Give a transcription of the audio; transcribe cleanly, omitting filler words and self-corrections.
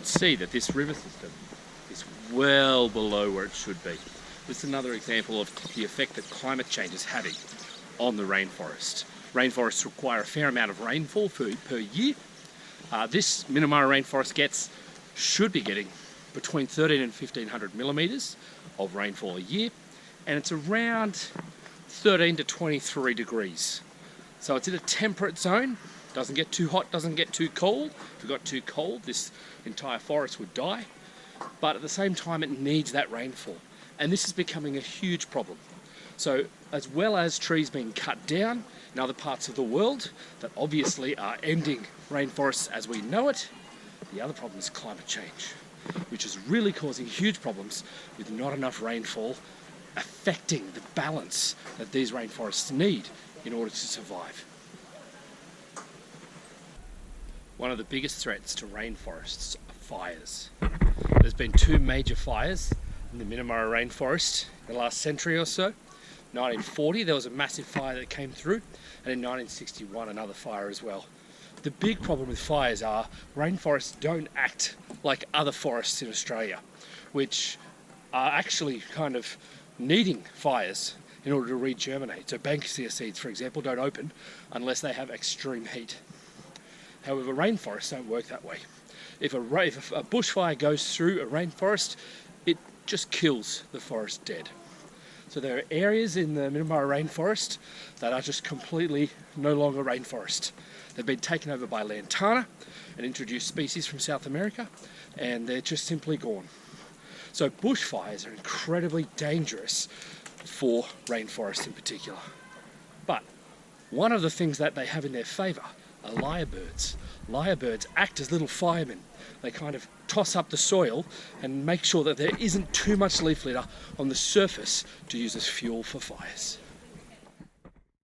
see that this river system is well below where it should be. This is another example of the effect that climate change is having on the rainforest. Rainforests require a fair amount of rainfall per year. This Minamara rainforest should be getting between 13 and 1500 millimeters of rainfall a year, and it's around 13 to 23 degrees. So it's in a temperate zone, doesn't get too hot, doesn't get too cold. If it got too cold, this entire forest would die. But at the same time, it needs that rainfall. And this is becoming a huge problem. So as well as trees being cut down in other parts of the world that obviously are ending rainforests as we know it, the other problem is climate change, which is really causing huge problems with not enough rainfall affecting the balance that these rainforests need in order to survive. One of the biggest threats to rainforests are fires. There's been 2 major fires in the Minamara rainforest in the last century or so. 1940 there was a massive fire that came through, and in 1961 another fire as well. The big problem with fires are rainforests don't act like other forests in Australia, which are actually kind of needing fires in order to regerminate. So banksia seeds, for example, don't open unless they have extreme heat. However, rainforests don't work that way. If a bushfire goes through a rainforest, it just kills the forest dead. So there are areas in the Minamara rainforest that are just completely no longer rainforest. They've been taken over by lantana, an introduced species from South America, and they're just simply gone. So bushfires are incredibly dangerous for rainforests in particular. But one of the things that they have in their favour are lyrebirds. Lyrebirds act as little firemen. They kind of toss up the soil and make sure that there isn't too much leaf litter on the surface to use as fuel for fires.